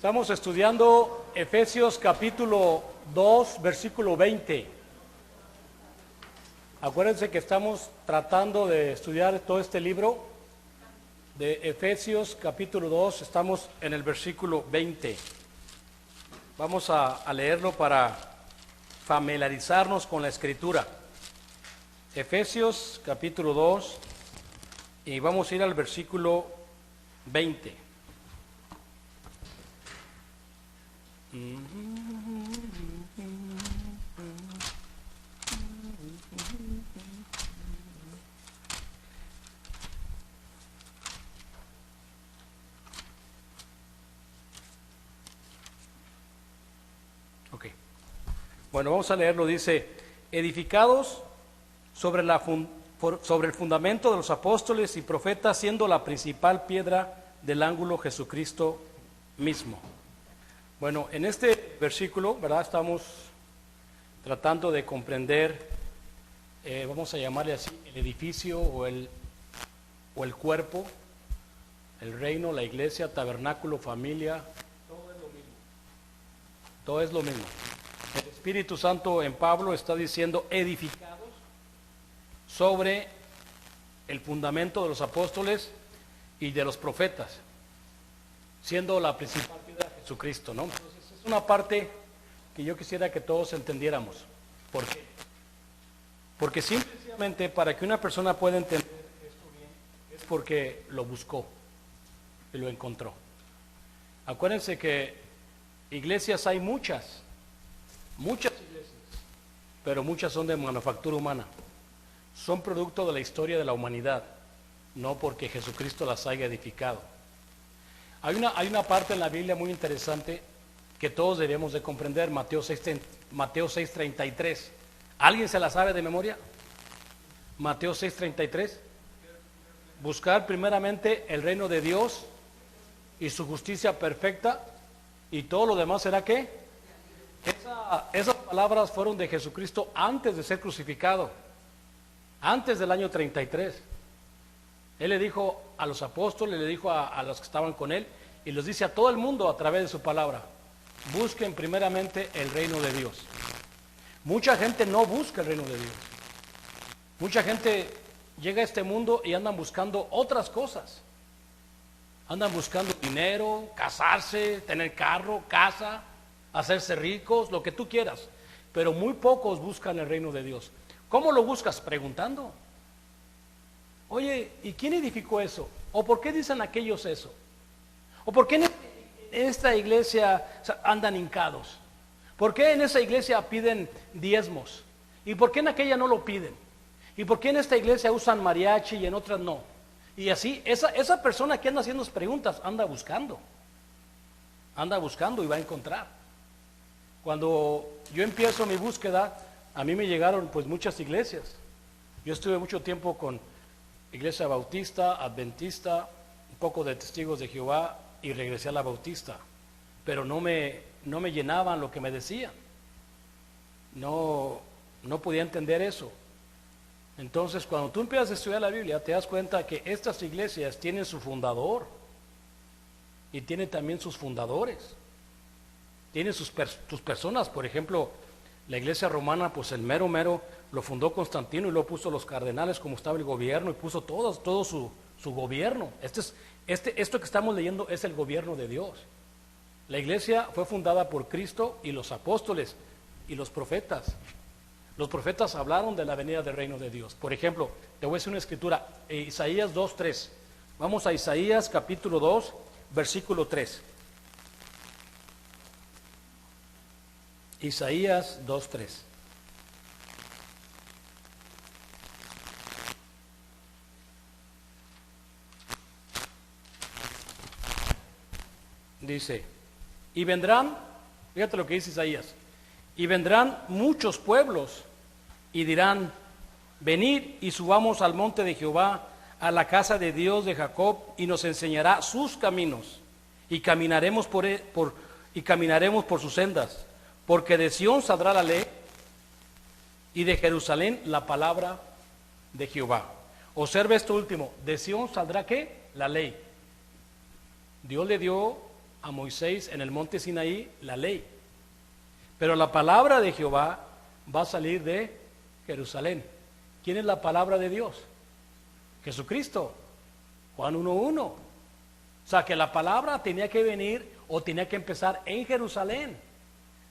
Estamos estudiando Efesios capítulo 2, versículo 20. Acuérdense que estamos tratando de estudiar todo este libro de Efesios capítulo 2, estamos en el versículo 20. Vamos a leerlo para familiarizarnos con la escritura. Efesios capítulo 2 y vamos a ir al versículo 20. Ok. Bueno, vamos a leerlo. Dice: edificados sobre el fundamento de los apóstoles y profetas, siendo la principal piedra del ángulo Jesucristo mismo. Bueno, en este versículo, ¿verdad? Estamos tratando de comprender, vamos a llamarle así, el edificio o el cuerpo, el reino, la iglesia, tabernáculo, familia, todo es lo mismo. Todo es lo mismo. El Espíritu Santo en Pablo está diciendo edificados sobre el fundamento de los apóstoles y de los profetas, siendo la principal piedra Jesucristo, ¿no? Entonces es una parte que yo quisiera que todos entendiéramos. ¿Por qué? Porque simplemente para que una persona pueda entender esto bien es porque lo buscó y lo encontró. Acuérdense que iglesias hay muchas iglesias, pero muchas son de manufactura humana. Son producto de la historia de la humanidad, no porque Jesucristo las haya edificado. Hay una parte en la Biblia muy interesante que todos debemos de comprender, Mateo 6:33. ¿Alguien se la sabe de memoria? Mateo 6:33. Buscar primeramente el reino de Dios y su justicia perfecta, y todo lo demás será ¿qué? Esas palabras fueron de Jesucristo antes de ser crucificado, antes del año 33. Él le dijo a los apóstoles, le dijo a los que estaban con él, y les dice a todo el mundo a través de su palabra: busquen primeramente el reino de Dios. Mucha gente no busca el reino de Dios. Mucha gente llega a este mundo y andan buscando otras cosas. Andan buscando dinero, casarse, tener carro, casa, hacerse ricos, lo que tú quieras. Pero muy pocos buscan el reino de Dios. ¿Cómo lo buscas? Preguntando. Oye, ¿y quién edificó eso? ¿O por qué dicen aquellos eso? ¿O por qué en esta iglesia andan hincados? ¿Por qué en esa iglesia piden diezmos? ¿Y por qué en aquella no lo piden? ¿Y por qué en esta iglesia usan mariachi y en otras no? Y así, esa persona que anda haciendo preguntas anda buscando y va a encontrar. Cuando yo empiezo mi búsqueda, a mí me llegaron pues muchas iglesias. Yo estuve mucho tiempo con Iglesia Bautista, Adventista, un poco de Testigos de Jehová, y regresé a la Bautista, pero no me llenaban lo que me decían. No podía entender eso. Entonces, cuando tú empiezas a estudiar la Biblia, te das cuenta que estas iglesias tienen su fundador y tienen también sus fundadores. Tienen sus personas. Por ejemplo, la iglesia romana, pues el mero lo fundó Constantino, y luego puso los cardenales como estaba el gobierno, y puso todo su gobierno. Esto que estamos leyendo es el gobierno de Dios. La iglesia fue fundada por Cristo y los apóstoles y los profetas. Los profetas hablaron de la venida del reino de Dios. Por ejemplo, te voy a decir una escritura, Isaías 2:3. Vamos a Isaías capítulo 2, versículo 3. Isaías 2:3. Dice: y vendrán, fíjate lo que dice Isaías, y vendrán muchos pueblos y dirán: venid y subamos al monte de Jehová, a la casa de Dios de Jacob, y nos enseñará sus caminos, y caminaremos por sus sendas. Porque de Sión saldrá la ley, y de Jerusalén la palabra de Jehová. Observe esto último: de Sión saldrá ¿qué? La ley. Dios le dio a Moisés en el monte Sinaí la ley. Pero la palabra de Jehová va a salir de Jerusalén. ¿Quién es la palabra de Dios? Jesucristo. Juan 1:1. O sea que la palabra tenía que venir o tenía que empezar en Jerusalén.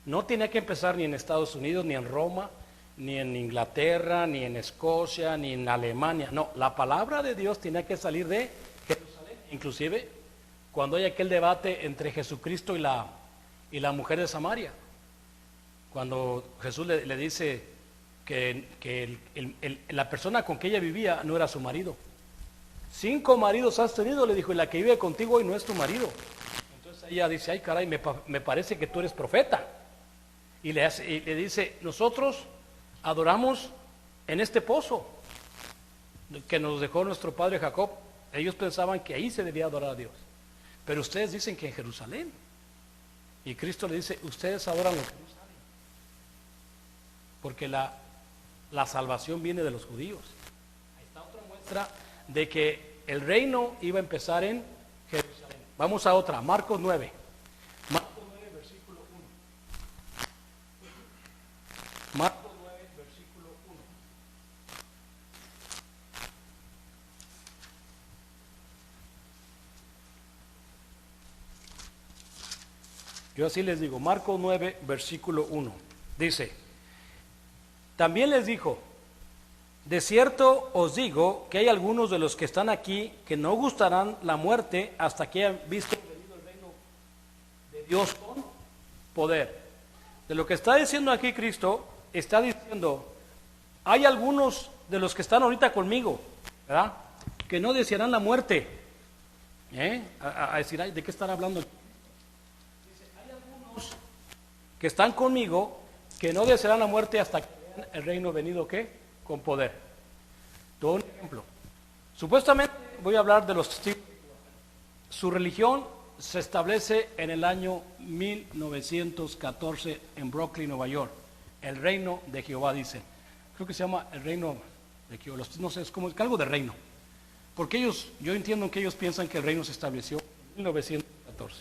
No tenía que empezar ni en Estados Unidos, ni en Roma, ni en Inglaterra, ni en Escocia, ni en Alemania. No, la palabra de Dios tenía que salir de Jerusalén. Inclusive cuando hay aquel debate entre Jesucristo y la mujer de Samaria, cuando Jesús le dice que la persona con que ella vivía no era su marido. 5 maridos has tenido, le dijo, y la que vive contigo hoy no es tu marido. Entonces ella dice, ay caray, me parece que tú eres profeta. Y le dice, nosotros adoramos en este pozo que nos dejó nuestro padre Jacob. Ellos pensaban que ahí se debía adorar a Dios, pero ustedes dicen que en Jerusalén. Y Cristo le dice, ustedes adoran lo que no saben, porque la salvación viene de los judíos. Ahí está otra muestra de que el reino iba a empezar en Jerusalén. Vamos a otra, Marcos 9. Marcos 9, versículo 1. Marcos 9, versículo 1. Yo así les digo, Marcos 9, versículo 1. Dice, también les dijo, de cierto os digo que hay algunos de los que están aquí que no gustarán la muerte hasta que hayan visto venido el reino de Dios con poder. De lo que está diciendo aquí Cristo, está diciendo, hay algunos de los que están ahorita conmigo, ¿verdad?, que no desearán la muerte. A decir, ay, ¿de qué están hablando? Dice, hay algunos que están conmigo que no desearán la muerte hasta que vean el reino venido, ¿qué?, con poder. Todo un ejemplo. Supuestamente voy a hablar de los testigos. Su religión se establece en el año 1914 en Brooklyn, Nueva York. El reino de Jehová, dicen. Creo que se llama el reino de Jehová. No sé, es como algo de reino. Porque yo entiendo que ellos piensan que el reino se estableció en 1914.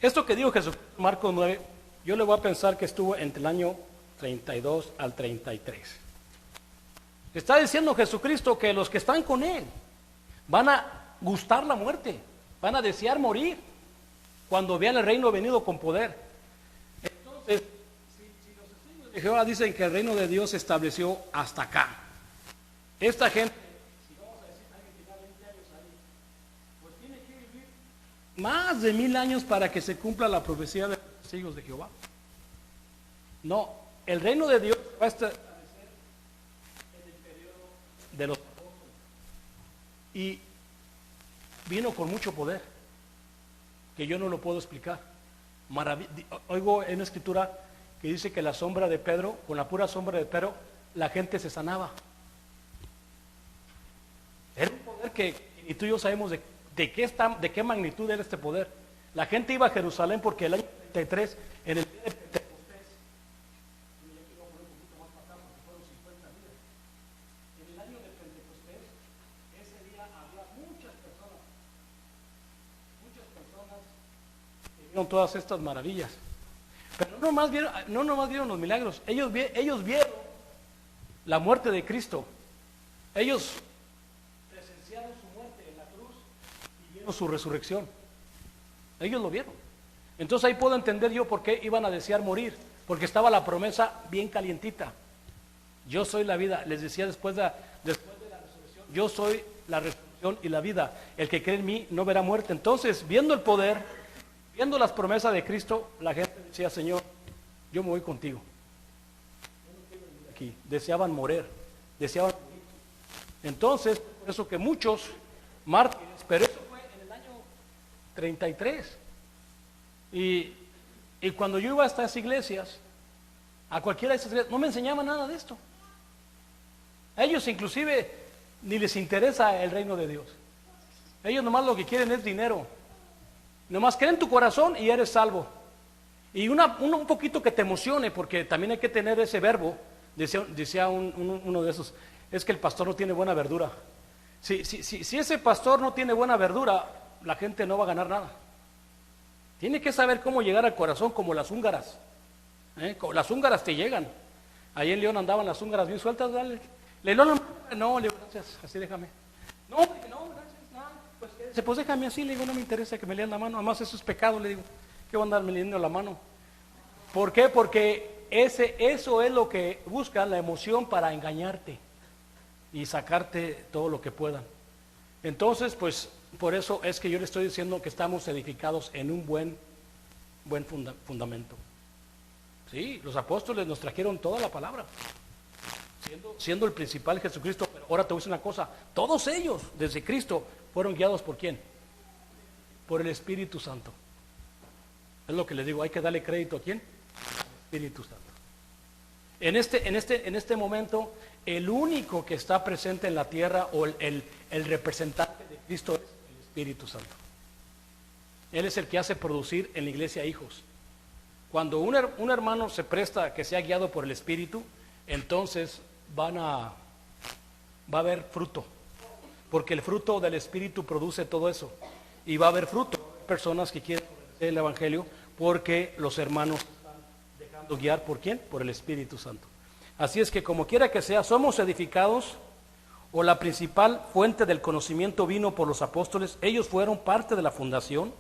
Esto que dijo Jesús, Marcos 9, yo le voy a pensar que estuvo entre el año 32 al 33. Está diciendo Jesucristo que los que están con Él van a gustar la muerte, van a desear morir cuando vean el reino venido con poder. Entonces, si los testigos de Jehová dicen que el reino de Dios se estableció hasta acá, esta gente, si vamos a decir alguien que tiene 20 años ahí, pues tiene que vivir más de 1000 años para que se cumpla la profecía de los testigos de Jehová. No, el reino de Dios va a establecer en el periodo de los apóstoles y vino con mucho poder que yo no lo puedo explicar. Oigo en la escritura que dice que la sombra de Pedro, con la pura sombra de Pedro, la gente se sanaba. Era un poder que ni tú y yo sabemos de qué magnitud era este poder. La gente iba a Jerusalén porque el año 33, en el día de Pentecostés, en el año de Pentecostés, ese día había muchas personas que vieron todas estas maravillas. Pero no nomás vieron los milagros, ellos vieron la muerte de Cristo. Ellos presenciaron su muerte en la cruz y vieron su resurrección. Ellos lo vieron. Entonces ahí puedo entender yo por qué iban a desear morir, porque estaba la promesa bien calientita. Yo soy la vida, les decía después de la resurrección, yo soy la resurrección y la vida. El que cree en mí no verá muerte. Entonces, viendo el poder, viendo las promesas de Cristo, la gente decía, Señor, yo me voy contigo. Yo no quiero vivir aquí. Deseaban morir, deseaban morir. Entonces, por eso que muchos mártires, pero eso fue en el año 33. Y cuando yo iba a estas iglesias, a cualquiera de estas iglesias, no me enseñaban nada de esto. A ellos inclusive ni les interesa el reino de Dios. Ellos nomás lo que quieren es dinero. Nomás creen tu corazón y eres salvo. Y un poquito que te emocione, porque también hay que tener ese verbo. Decía uno de esos, es que el pastor no tiene buena verdura. Si ese pastor no tiene buena verdura, la gente no va a ganar nada. Tiene que saber cómo llegar al corazón, como las húngaras. Las húngaras te llegan. Ahí en León andaban las húngaras bien sueltas, dale. Le no, no, le digo, gracias, así déjame. No, no, gracias, nada. Pues quédese, pues déjame así, le digo, no me interesa que me lean la mano. Además eso es pecado, le digo. ¿Qué voy a andarme leyendo la mano? ¿Por qué? Porque eso es lo que buscan, la emoción para engañarte y sacarte todo lo que puedan. Entonces, pues, por eso es que yo le estoy diciendo que estamos edificados en un buen fundamento. Sí, los apóstoles nos trajeron toda la palabra, siendo el principal Jesucristo. Pero ahora te voy a decir una cosa, todos ellos, desde Cristo, fueron guiados ¿por quién? Por el Espíritu Santo. Es lo que les digo, hay que darle crédito ¿a quién? Al Espíritu Santo. En este momento, el único que está presente en la tierra, o el representante de Cristo, es el Espíritu Santo. Él es el que hace producir en la iglesia hijos. Cuando un hermano se presta a que sea guiado por el Espíritu, entonces va a haber fruto, porque el fruto del Espíritu produce todo eso, y va a haber fruto, personas que quieren obedecer el Evangelio, porque los hermanos están dejando guiar ¿por quién? Por el Espíritu Santo. Así es que como quiera que sea, somos edificados, o la principal fuente del conocimiento vino por los apóstoles. Ellos fueron parte de la fundación,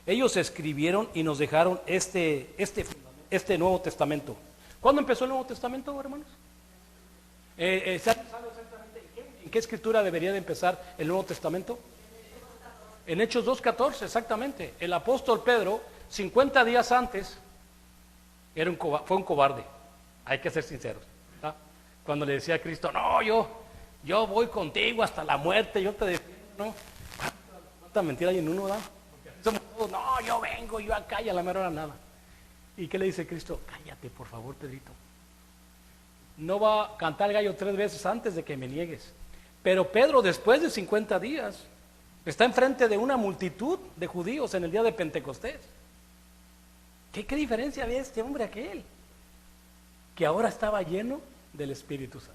ellos escribieron y nos dejaron este Nuevo Testamento. ¿Cuándo empezó el Nuevo Testamento, hermanos? ¿Sabe exactamente en qué escritura debería de empezar el Nuevo Testamento? En Hechos 2:14, exactamente. El apóstol Pedro, 50 días antes, fue un cobarde, hay que ser sinceros, ¿verdad? Cuando le decía a Cristo, no, yo voy contigo hasta la muerte, yo te defiendo, ¿no? ¿Cuánta mentira hay en uno, verdad? Somos todos, no, yo vengo, yo acá, y a la mera hora nada. ¿Y qué le dice Cristo? Cállate, por favor, Pedrito. No va a cantar el gallo 3 veces antes de que me niegues. Pero Pedro, después de 50 días, está enfrente de una multitud de judíos en el día de Pentecostés. ¿Qué diferencia había este hombre a aquel? Que ahora estaba lleno del Espíritu Santo.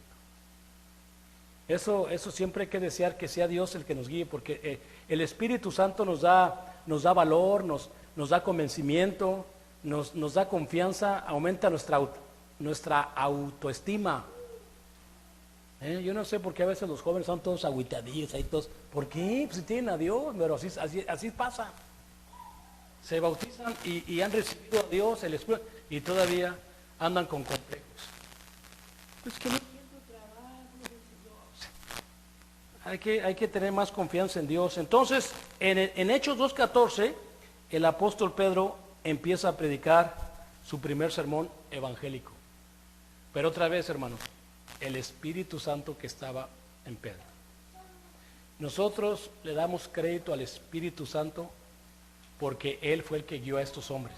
Eso siempre hay que desear que sea Dios el que nos guíe, porque el Espíritu Santo nos da valor, nos da convencimiento, nos da confianza, aumenta nuestra autoestima. Yo no sé por qué a veces los jóvenes son todos agüitadillos ahí todos. ¿Por qué? Pues si tienen a Dios, pero así pasa. Se bautizan y han recibido a Dios, el Espíritu, y todavía andan con complejos. Pues que no encuentro trabajo. Hay que tener más confianza en Dios. Entonces, en Hechos 2:14, el apóstol Pedro empieza a predicar su primer sermón evangélico. Pero otra vez, hermanos, el Espíritu Santo que estaba en Pedro. Nosotros le damos crédito al Espíritu Santo porque Él fue el que guió a estos hombres.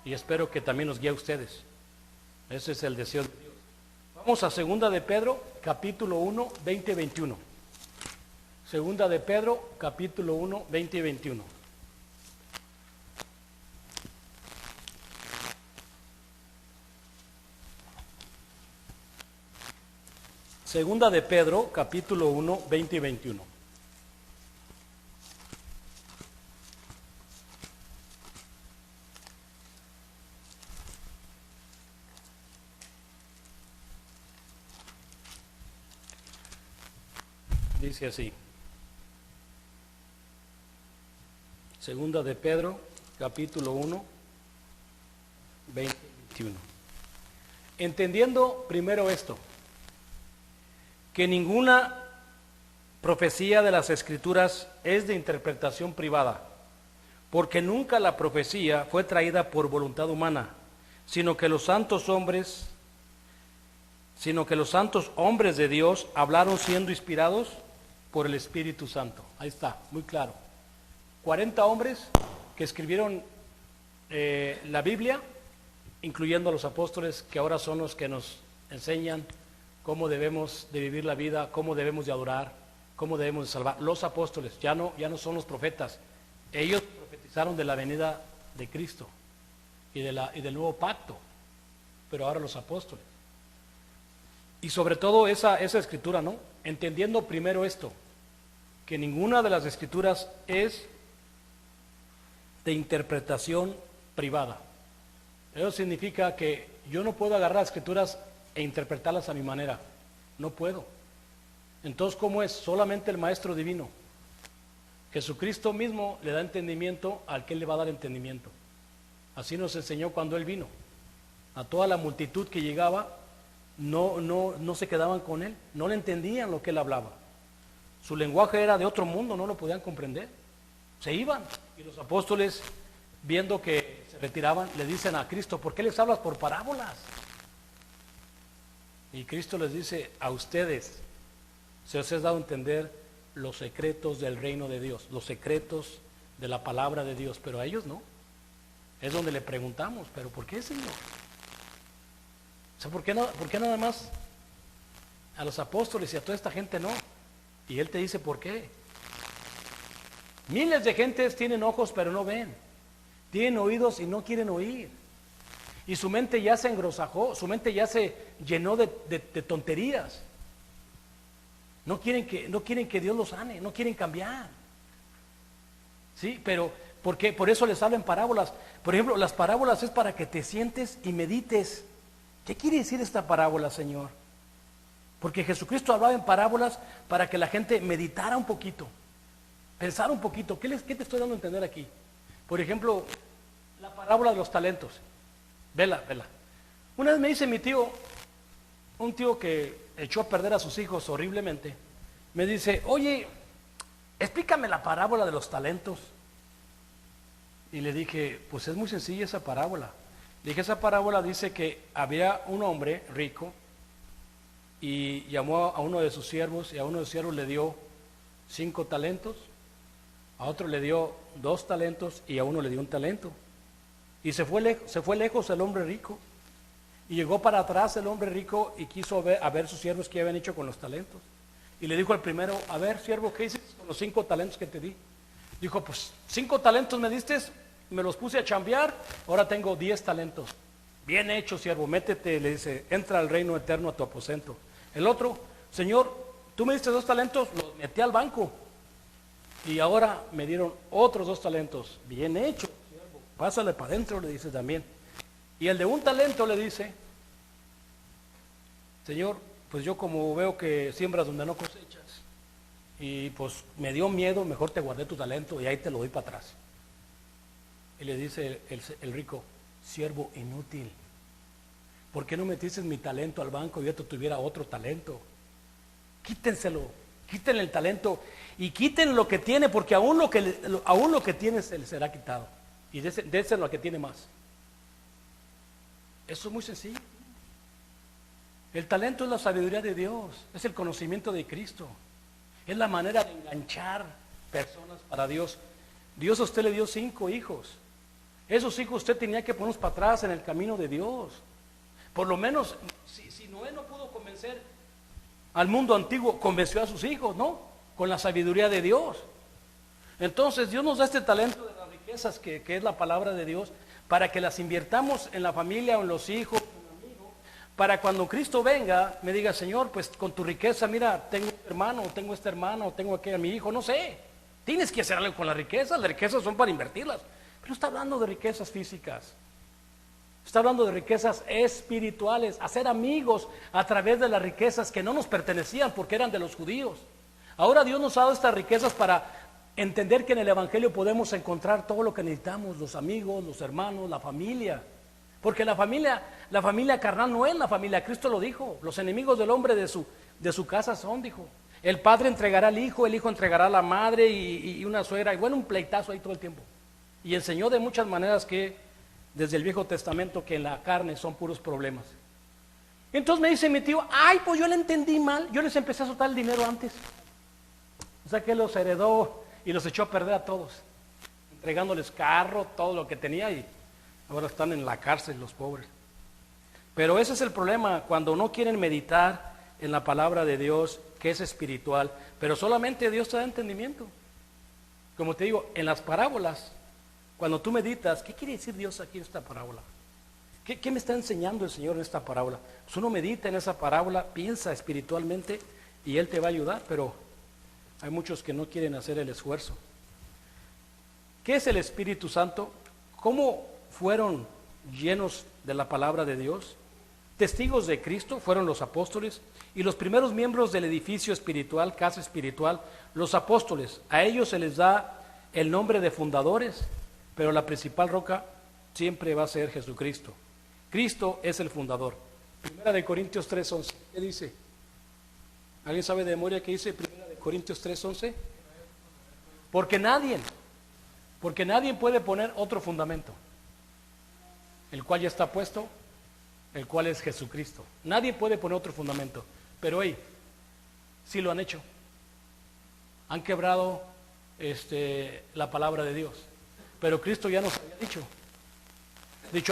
Y espero que también nos guíe a ustedes. Ese es el deseo de Dios. Vamos a 2 de Pedro, capítulo 1, 20 y 21. 2 de Pedro, capítulo 1, 20 y 21. Segunda de Pedro, capítulo 1, 20 y 21. Dice así. Segunda de Pedro, capítulo 1, 20 y 21. Entendiendo primero esto, que ninguna profecía de las Escrituras es de interpretación privada, porque nunca la profecía fue traída por voluntad humana, sino que los santos hombres de Dios hablaron siendo inspirados por el Espíritu Santo. Ahí está, muy claro. 40 hombres que escribieron la Biblia, incluyendo a los apóstoles, que ahora son los que nos enseñan cómo debemos de vivir la vida, cómo debemos de adorar, cómo debemos de salvar. Los apóstoles, ya no son los profetas. Ellos profetizaron de la venida de Cristo y del nuevo pacto, pero ahora los apóstoles. Y sobre todo esa escritura, ¿no? Entendiendo primero esto, que ninguna de las escrituras es de interpretación privada. Eso significa que yo no puedo agarrar las escrituras e interpretarlas a mi manera. No puedo. Entonces, ¿cómo es? Solamente el Maestro Divino. Jesucristo mismo le da entendimiento al que Él le va a dar entendimiento. Así nos enseñó cuando Él vino. A toda la multitud que llegaba, no se quedaban con Él, no le entendían lo que Él hablaba. Su lenguaje era de otro mundo, no lo podían comprender. Se iban. Y los apóstoles, viendo que se retiraban, le dicen a Cristo: ¿por qué les hablas por parábolas? Y Cristo les dice: a ustedes se os ha dado a entender los secretos del reino de Dios, los secretos de la palabra de Dios, pero a ellos no. Es donde le preguntamos: ¿pero por qué, Señor? O sea, ¿por qué nada más a los apóstoles y a toda esta gente no? Y Él te dice por qué. Miles de gentes tienen ojos pero no ven, tienen oídos y no quieren oír, y su mente ya se engrosajó, su mente ya se llenó de tonterías. No quieren que Dios los sane, no quieren cambiar. Sí, pero ¿por qué? Por eso les hablo en parábolas. Por ejemplo, las parábolas es para que te sientes y medites. ¿Qué quiere decir esta parábola, Señor? Porque Jesucristo hablaba en parábolas para que la gente meditara un poquito, pensara un poquito. ¿Qué te estoy dando a entender aquí? Por ejemplo, la parábola de los talentos. Vela. Una vez me dice mi tío, un tío que echó a perder a sus hijos horriblemente, me dice: oye, explícame la parábola de los talentos. Y le dije: pues es muy sencilla esa parábola. Le dije: esa parábola dice que había un hombre rico y llamó a uno de sus siervos, y a uno de sus siervos le dio 5 talentos, a otro le dio 2 talentos y a uno le dio 1 talento. Y se fue lejos el hombre rico, y llegó para atrás el hombre rico y quiso a ver sus siervos qué habían hecho con los talentos. Y le dijo al primero: a ver, siervo, ¿qué hiciste con los 5 talentos que te di? Dijo: pues 5 talentos me diste, me los puse a chambear, ahora tengo 10 talentos. Bien hecho, siervo, métete, le dice, entra al reino eterno, a tu aposento. El otro: señor, tú me diste 2 talentos, los metí al banco y ahora me dieron otros 2 talentos. Bien hecho, siervo, pásale para adentro, le dice también. Y el de 1 talento le dice: señor, pues yo como veo que siembras donde no cosechas, y pues me dio miedo, mejor te guardé tu talento y ahí te lo doy para atrás. Y le dice el rico: siervo inútil, ¿por qué no metiste mi talento al banco y yo te tuviera otro talento? Quítenselo, quítenle el talento y quiten lo que tiene, porque aún lo que tiene se le será quitado, y déselo al que tiene más. Eso es muy sencillo. El talento es la sabiduría de Dios, es el conocimiento de Cristo, es la manera de enganchar personas para Dios. Dios a usted le dio 5 hijos. Esos hijos usted tenía que ponerlos para atrás en el camino de Dios. Por lo menos, si Noé no pudo convencer al mundo antiguo, convenció a sus hijos, ¿no? Con la sabiduría de Dios. Entonces Dios nos da este talento de las riquezas que es la palabra de Dios, para que las invirtamos en la familia o en los hijos, para cuando Cristo venga, me diga: Señor, pues con tu riqueza, mira, tengo este hermano, tengo esta hermana, o tengo aquí a mi hijo, no sé. Tienes que hacer algo con las riquezas son para invertirlas. Pero no está hablando de riquezas físicas, está hablando de riquezas espirituales, hacer amigos a través de las riquezas que no nos pertenecían porque eran de los judíos. Ahora Dios nos ha dado estas riquezas para entender que en el Evangelio podemos encontrar todo lo que necesitamos: los amigos, los hermanos, la familia. Porque la familia carnal no es la familia. Cristo lo dijo: los enemigos del hombre de su casa son, dijo. El padre entregará al hijo, el hijo entregará a la madre y una suegra, y bueno, un pleitazo ahí todo el tiempo. Y enseñó de muchas maneras que desde el Viejo Testamento que en la carne son puros problemas. Entonces me dice mi tío: ay, pues yo le entendí mal, yo les empecé a soltar el dinero antes. O sea que los heredó y los echó a perder a todos, entregándoles carro, todo lo que tenía, y ahora están en la cárcel los pobres. Pero ese es el problema, cuando no quieren meditar en la palabra de Dios, que es espiritual, pero solamente Dios te da entendimiento. Como te digo, en las parábolas, cuando tú meditas, ¿qué quiere decir Dios aquí en esta parábola? ¿Qué me está enseñando el Señor en esta parábola? Pues uno medita en esa parábola, piensa espiritualmente y Él te va a ayudar, pero hay muchos que no quieren hacer el esfuerzo. ¿Qué es el Espíritu Santo? ¿Cómo fueron llenos de la palabra de Dios? Testigos de Cristo fueron los apóstoles y los primeros miembros del edificio espiritual, casa espiritual, los apóstoles. A ellos se les da el nombre de fundadores, pero la principal roca siempre va a ser Jesucristo. Cristo es el fundador. Primera de Corintios 3:11, ¿qué dice? ¿Alguien sabe de memoria qué dice Primera de Corintios 3:11? Porque nadie puede poner otro fundamento, el cual ya está puesto, el cual es Jesucristo. Nadie puede poner otro fundamento, pero sí lo han hecho. Han quebrado la palabra de Dios, pero Cristo ya nos había dicho,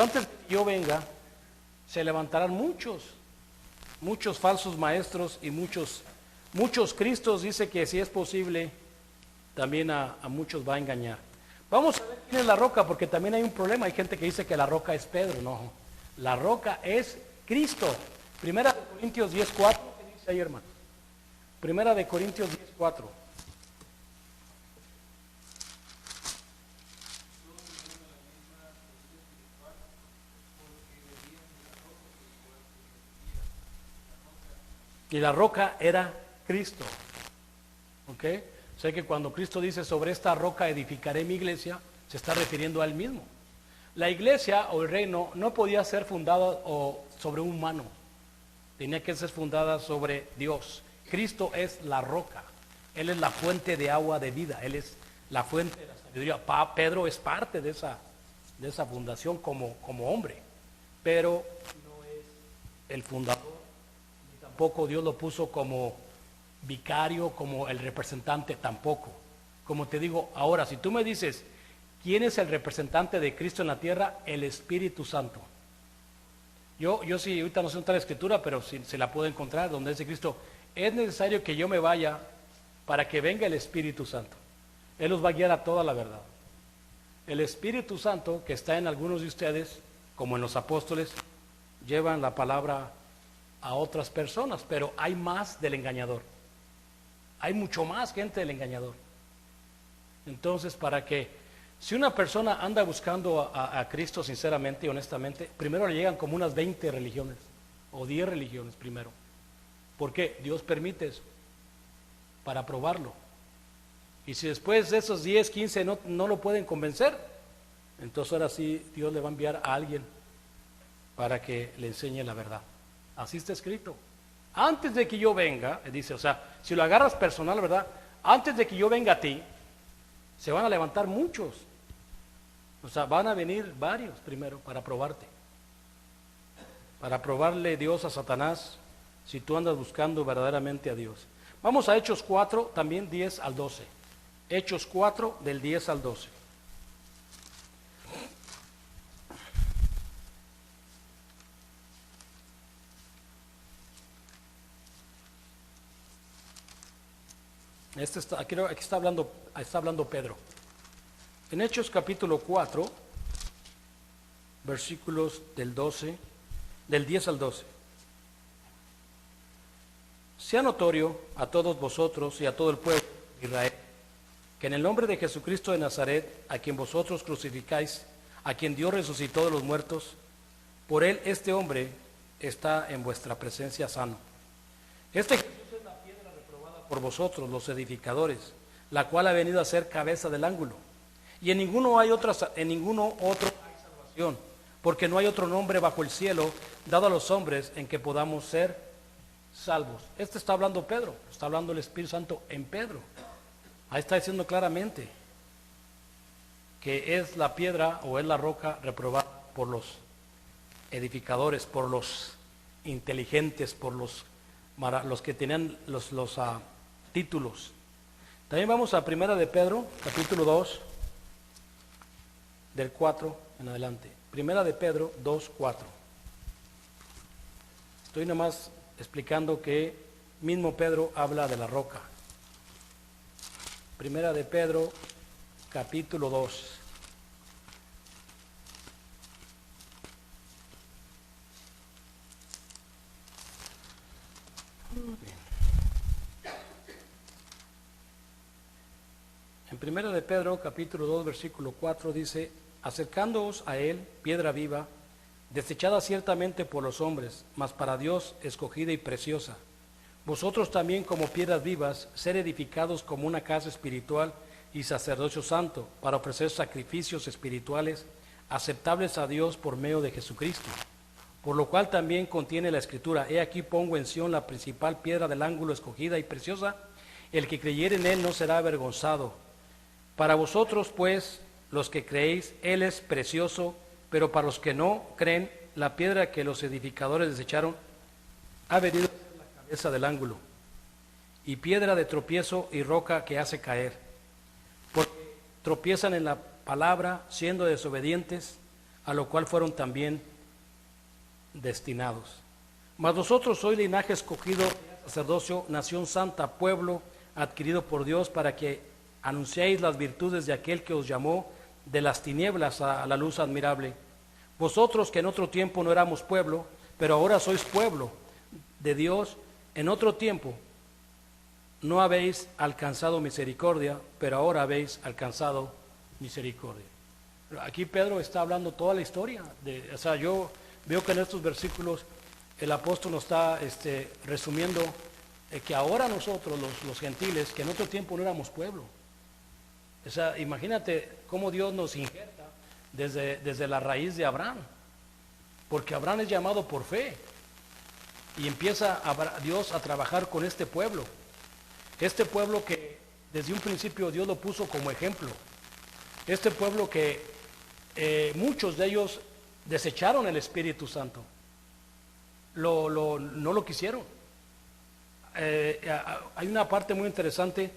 antes de que yo venga, se levantarán muchos falsos maestros y muchos Cristos. Dice que si es posible, también a muchos va a engañar. Vamos a ver quién es la roca, porque también hay un problema. Hay gente que dice que la roca es Pedro. No, la roca es Cristo. Primera de Corintios 10:4, ¿qué dice ahí, hermano? Primera de Corintios 10:4. Y la roca era Cristo. ¿Ok? Sé que cuando Cristo dice sobre esta roca edificaré mi iglesia, se está refiriendo a él mismo. La iglesia o el reino no podía ser fundada sobre un humano, tenía que ser fundada sobre Dios. Cristo es la roca, Él es la fuente de agua de vida, Él es la fuente de la sabiduría. Pedro es parte de esa fundación como hombre, pero no es el fundador, ni tampoco Dios lo puso como vicario, como el representante, tampoco. Como te digo ahora, si tú me dices, ¿quién es el representante de Cristo en la tierra? El Espíritu Santo. Yo sí, ahorita no sé dónde está la escritura, pero si se la puedo encontrar, donde dice Cristo, es necesario que yo me vaya para que venga el Espíritu Santo. Él los va a guiar a toda la verdad. El Espíritu Santo, que está en algunos de ustedes, como en los apóstoles, llevan la palabra a otras personas, pero hay más del engañador. Hay mucho más gente del engañador. Entonces, si una persona anda buscando a Cristo sinceramente y honestamente, primero le llegan como unas 20 religiones o 10 religiones primero. ¿Por qué? Dios permite eso, para probarlo. Y si después de esos 10, 15 no lo pueden convencer, entonces ahora sí Dios le va a enviar a alguien para que le enseñe la verdad. Así está escrito. Antes de que yo venga, dice, o sea, si lo agarras personal, ¿verdad? Antes de que yo venga a ti, se van a levantar muchos. O sea, van a venir varios primero para probarte. Para probarle Dios a Satanás si tú andas buscando verdaderamente a Dios. Vamos a Hechos 4, también 10 al 12. Hechos 4, del 10 al 12. Aquí está hablando Pedro. En Hechos capítulo 4, versículos del 10 al 12. Sea notorio a todos vosotros y a todo el pueblo de Israel, que en el nombre de Jesucristo de Nazaret, a quien vosotros crucificáis, a quien Dios resucitó de los muertos, por él este hombre está en vuestra presencia sano. Este Jesús es la piedra reprobada por vosotros, los edificadores, la cual ha venido a ser cabeza del ángulo. Y en ninguno otro hay salvación, porque no hay otro nombre bajo el cielo dado a los hombres en que podamos ser salvos. Está hablando Pedro, está hablando el Espíritu Santo en Pedro. Ahí está diciendo claramente que es la piedra o es la roca reprobada por los edificadores, por los inteligentes, por los que tenían los títulos. También vamos a Primera de Pedro, capítulo 2, del 4 en adelante. Primera de Pedro 2, 4. Estoy nomás explicando que mismo Pedro habla de la roca. Primera de Pedro, capítulo 2. En 1 de Pedro, capítulo 2, versículo 4 dice: acercándoos a él, piedra viva, desechada ciertamente por los hombres, mas para Dios escogida y preciosa. Vosotros también, como piedras vivas, ser edificados como una casa espiritual y sacerdocio santo, para ofrecer sacrificios espirituales aceptables a Dios por medio de Jesucristo. Por lo cual también contiene la Escritura: he aquí pongo en Sión la principal piedra del ángulo, escogida y preciosa, el que creyere en él no será avergonzado. Para vosotros, pues, los que creéis, él es precioso, pero para los que no creen, la piedra que los edificadores desecharon ha venido a ser la cabeza del ángulo, y piedra de tropiezo y roca que hace caer. Porque tropiezan en la palabra, siendo desobedientes, a lo cual fueron también destinados. Mas vosotros sois linaje escogido, sacerdocio, nación santa, pueblo adquirido por Dios, para que anunciéis las virtudes de aquel que os llamó de las tinieblas a la luz admirable. Vosotros que en otro tiempo no éramos pueblo, pero ahora sois pueblo de Dios, en otro tiempo no habéis alcanzado misericordia, pero ahora habéis alcanzado misericordia. Aquí Pedro está hablando toda la historia. O sea, yo veo que en estos versículos el apóstol nos está resumiendo que ahora nosotros, los gentiles, que en otro tiempo no éramos pueblo. O sea, imagínate cómo Dios nos injerta desde la raíz de Abraham, porque Abraham es llamado por fe y empieza Dios a trabajar con este pueblo que desde un principio Dios lo puso como ejemplo, este pueblo que muchos de ellos desecharon el Espíritu Santo, no lo quisieron. Hay una parte muy interesante,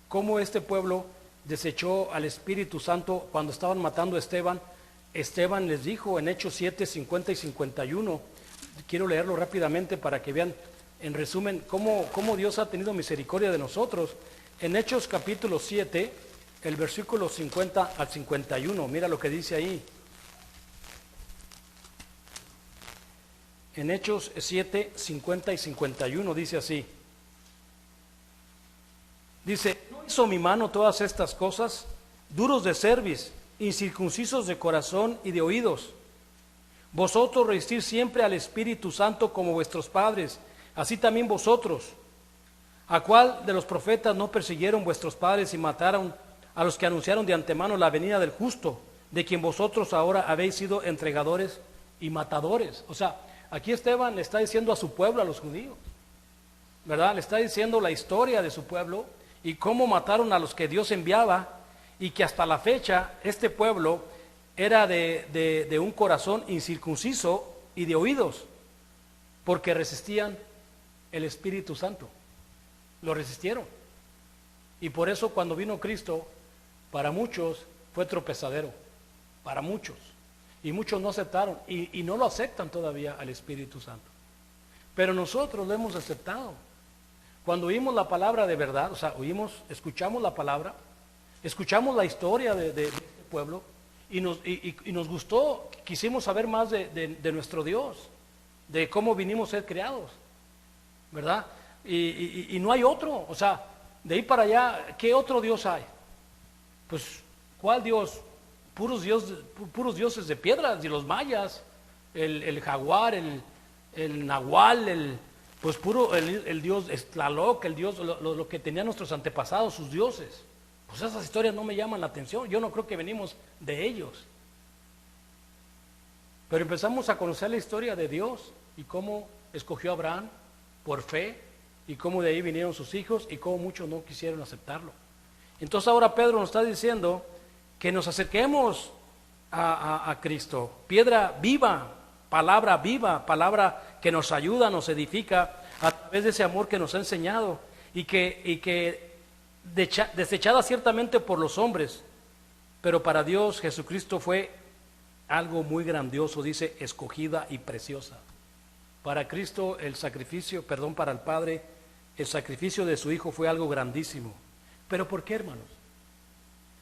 cómo este pueblo desechó al Espíritu Santo cuando estaban matando a Esteban. Esteban les dijo en Hechos 7, 50 y 51, quiero leerlo rápidamente para que vean en resumen cómo Dios ha tenido misericordia de nosotros. En Hechos capítulo 7, el versículo 50 al 51, mira lo que dice ahí. En Hechos 7, 50 y 51 dice así. Dice: ¿no hizo mi mano todas estas cosas? Duros de cerviz, incircuncisos de corazón y de oídos. Vosotros resistís siempre al Espíritu Santo como vuestros padres, así también vosotros. ¿A cuál de los profetas no persiguieron vuestros padres y mataron a los que anunciaron de antemano la venida del justo, de quien vosotros ahora habéis sido entregadores y matadores? O sea, aquí Esteban le está diciendo a su pueblo, a los judíos, ¿verdad? Le está diciendo la historia de su pueblo y cómo mataron a los que Dios enviaba, y que hasta la fecha este pueblo era de un corazón incircunciso y de oídos, porque resistían el Espíritu Santo, lo resistieron. Y por eso cuando vino Cristo, para muchos fue tropezadero, para muchos, y muchos no aceptaron, y no lo aceptan todavía al Espíritu Santo. Pero nosotros lo hemos aceptado. Cuando oímos la palabra de verdad, o sea, escuchamos la palabra, escuchamos la historia de este pueblo, y nos gustó, quisimos saber más de nuestro Dios, de cómo vinimos a ser creados, ¿verdad? Y no hay otro, o sea, de ahí para allá, ¿qué otro Dios hay? Pues, ¿cuál Dios? Puros dioses de piedras, de los mayas, el jaguar, el nahual, pues puro el Dios Tlaloc, el Dios, lo que tenían nuestros antepasados, sus dioses. Pues esas historias no me llaman la atención, yo no creo que venimos de ellos. Pero empezamos a conocer la historia de Dios y cómo escogió a Abraham por fe, y cómo de ahí vinieron sus hijos, y cómo muchos no quisieron aceptarlo. Entonces ahora Pedro nos está diciendo que nos acerquemos a Cristo, piedra viva, palabra que nos ayuda, nos edifica a través de ese amor que nos ha enseñado, y que desechada ciertamente por los hombres, pero para Dios Jesucristo fue algo muy grandioso, dice, escogida y preciosa. Para Cristo para el Padre, el sacrificio de su Hijo fue algo grandísimo. ¿Pero por qué, hermanos?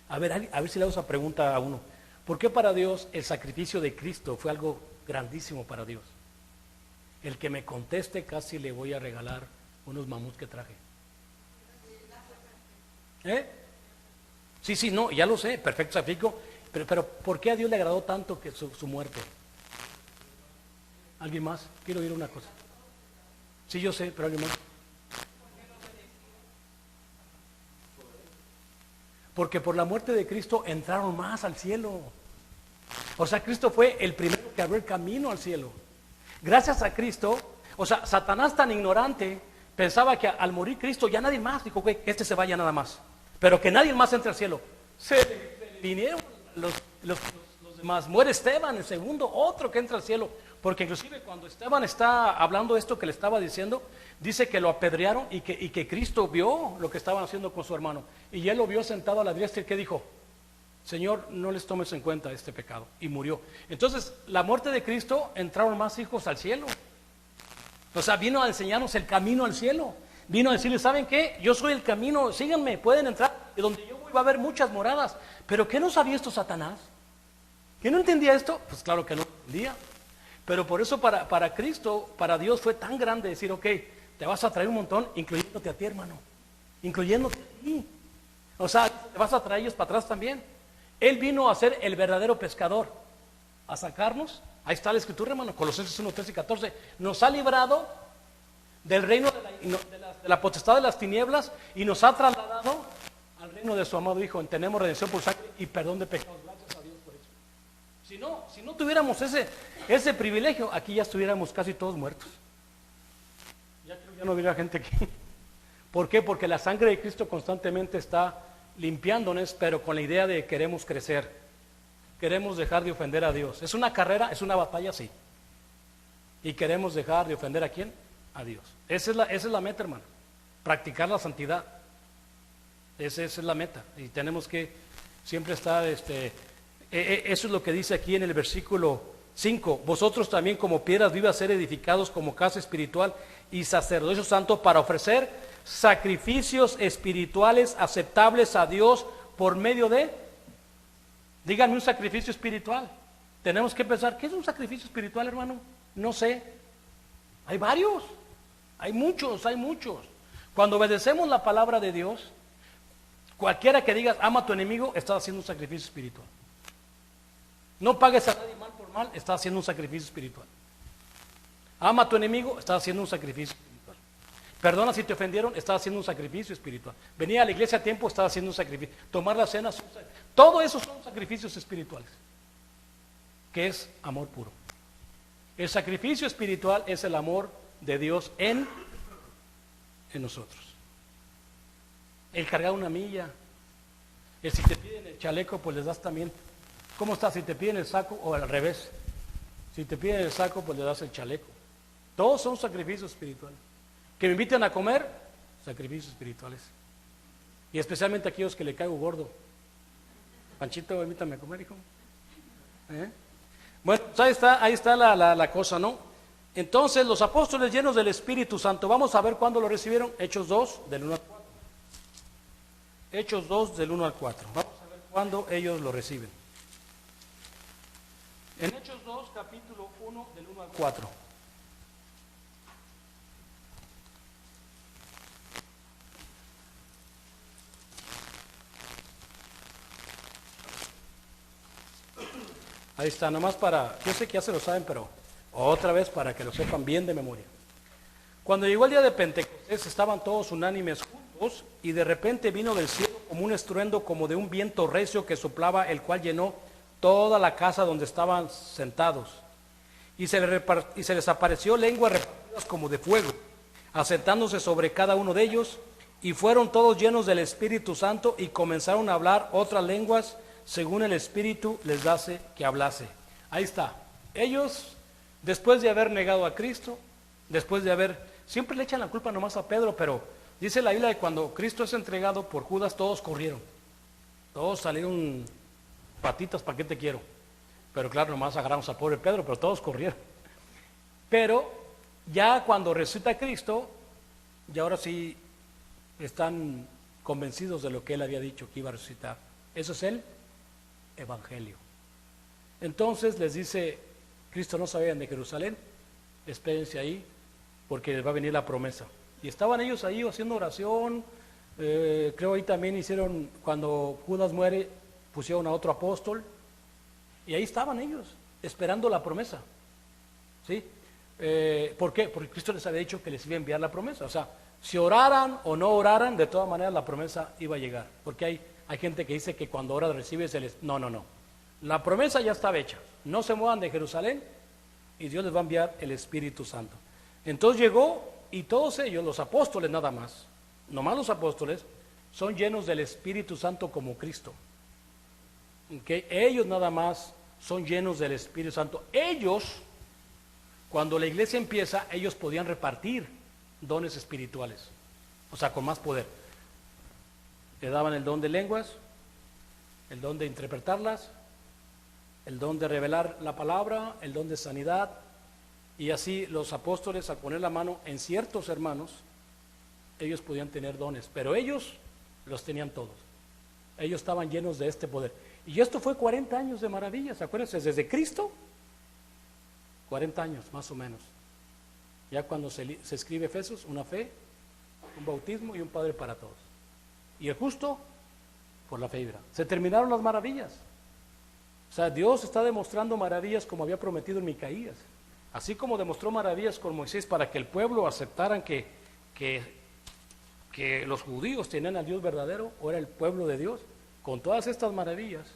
A ver si le hago esa pregunta a uno. ¿Por qué para Dios el sacrificio de Cristo fue algo grandísimo para Dios? El que me conteste, casi le voy a regalar unos mamuts que traje. Sí, sí, no, ya lo sé, perfecto sacrificio, pero ¿por qué a Dios le agradó tanto que su muerte? ¿Alguien más? Quiero oír una cosa. Sí, yo sé, pero alguien más. Porque por la muerte de Cristo entraron más al cielo. O sea, Cristo fue el primero que abrió el camino al cielo. Gracias a Cristo, o sea, Satanás tan ignorante pensaba que al morir Cristo ya nadie más, dijo que este se vaya nada más, pero que nadie más entre al cielo. Se vinieron los demás. Muere Esteban, el segundo, otro que entra al cielo. Porque inclusive cuando Esteban está hablando esto que le estaba diciendo, dice que lo apedrearon y que Cristo vio lo que estaban haciendo con su hermano. Y él lo vio sentado a la diestra y que dijo, Señor, no les tomes en cuenta este pecado. Y murió. Entonces, la muerte de Cristo, entraron más hijos al cielo. O sea, vino a enseñarnos el camino al cielo. Vino a decirles, ¿saben qué? Yo soy el camino, síganme, pueden entrar. Y donde yo voy va a haber muchas moradas. Pero ¿qué no sabía esto Satanás? ¿Que no entendía esto? Pues claro que no entendía. Pero por eso para Cristo, para Dios fue tan grande decir, ok, te vas a traer un montón, incluyéndote a ti, hermano. Incluyéndote a ti. O sea, te vas a traer ellos para atrás también. Él vino a ser el verdadero pescador, a sacarnos. Ahí está la escritura, hermano, Colosenses 1, 13 y 14. Nos ha librado del reino de la potestad de las tinieblas y nos ha trasladado al reino de su amado Hijo. Tenemos redención por sangre y perdón de pecados. Gracias a Dios por eso. Si no tuviéramos ese privilegio, aquí ya estuviéramos casi todos muertos. Ya creo que ya no hubiera gente aquí. ¿Por qué? Porque la sangre de Cristo constantemente está limpiándonos, pero con la idea de queremos crecer, queremos dejar de ofender a Dios. Es una carrera, es una batalla, sí. Y queremos dejar de ofender a ¿quién? A Dios. Esa es la meta, hermano. Practicar la santidad. Esa es la meta. Y tenemos que siempre estar, eso es lo que dice aquí en el versículo 5. Vosotros también como piedras vivas ser edificados como casa espiritual y sacerdocio santo para ofrecer sacrificios espirituales aceptables a Dios por medio de, díganme un sacrificio espiritual. Tenemos que pensar, ¿qué es un sacrificio espiritual, hermano? No sé. Hay varios, hay muchos. Cuando obedecemos la palabra de Dios, cualquiera que digas, ama a tu enemigo, estás haciendo un sacrificio espiritual. No pagues a nadie mal por mal, estás haciendo un sacrificio espiritual. Ama a tu enemigo, estás haciendo un sacrificio espiritual. Perdona si te ofendieron, estás haciendo un sacrificio espiritual. Venir a la iglesia a tiempo, estás haciendo un sacrificio. Tomar la cena, todo eso son sacrificios espirituales, que es amor puro. El sacrificio espiritual es el amor de Dios en nosotros. El cargar una milla, el si te piden el chaleco, pues les das también. ¿Cómo está? Si te piden el saco o al revés. Si te piden el saco, pues le das el chaleco. Todos son sacrificios espirituales. Que me inviten a comer, sacrificios espirituales. Y especialmente aquellos que le caigo gordo. Panchito, invítame a comer, hijo. Bueno, pues ahí está la cosa, ¿no? Entonces, los apóstoles llenos del Espíritu Santo, vamos a ver cuándo lo recibieron. Hechos 2, del 1 al 4. Hechos 2, del 1 al 4. Vamos a ver cuándo ellos lo reciben. En Hechos 2, capítulo 1, del 1 al 4. Ahí está, nomás yo sé que ya se lo saben, pero otra vez para que lo sepan bien de memoria. Cuando llegó el día de Pentecostés, estaban todos unánimes juntos, y de repente vino del cielo como un estruendo, como de un viento recio que soplaba, el cual llenó toda la casa donde estaban sentados. Y se les apareció lenguas repartidas como de fuego, asentándose sobre cada uno de ellos, y fueron todos llenos del Espíritu Santo, y comenzaron a hablar otras lenguas, según el Espíritu les dase que hablase. Ahí está. Ellos, después de haber negado a Cristo, siempre le echan la culpa nomás a Pedro, pero dice la Biblia que cuando Cristo es entregado por Judas, todos corrieron. Todos salieron patitas, ¿para qué te quiero? Pero claro, nomás agarramos a pobre Pedro, pero todos corrieron. Pero ya cuando resucita Cristo, ya ahora sí están convencidos de lo que él había dicho que iba a resucitar. Eso es el Evangelio. Entonces les dice, Cristo, no se vayan de Jerusalén, espérense ahí, porque les va a venir la promesa. Y estaban ellos ahí haciendo oración, Creo ahí también hicieron, cuando Judas muere, pusieron a otro apóstol, y ahí estaban ellos, esperando la promesa. ¿Sí? ¿Por qué? Porque Cristo les había dicho que les iba a enviar la promesa. O sea, si oraran o no oraran, de todas maneras la promesa iba a llegar. Porque hay gente que dice que cuando oras recibes el... No, no, no. La promesa ya estaba hecha. No se muevan de Jerusalén y Dios les va a enviar el Espíritu Santo. Entonces llegó y todos ellos, los apóstoles nada más, nomás los apóstoles, son llenos del Espíritu Santo como Cristo. ¿Okay? Ellos nada más son llenos del Espíritu Santo. Ellos, cuando la iglesia empieza, ellos podían repartir dones espirituales, o sea, con más poder. Le daban el don de lenguas, el don de interpretarlas, el don de revelar la palabra, el don de sanidad, y así los apóstoles, al poner la mano en ciertos hermanos, ellos podían tener dones, pero ellos los tenían todos. Ellos estaban llenos de este poder. Y esto fue 40 años de maravillas, acuérdense, desde Cristo, 40 años más o menos. Ya cuando se escribe Efesios, una fe, un bautismo y un Padre para todos. Y el justo, por la fe vivirá. Se terminaron las maravillas. O sea, Dios está demostrando maravillas como había prometido en Micaías. Así como demostró maravillas con Moisés para que el pueblo aceptaran que los judíos tenían al Dios verdadero, o era el pueblo de Dios. Con todas estas maravillas,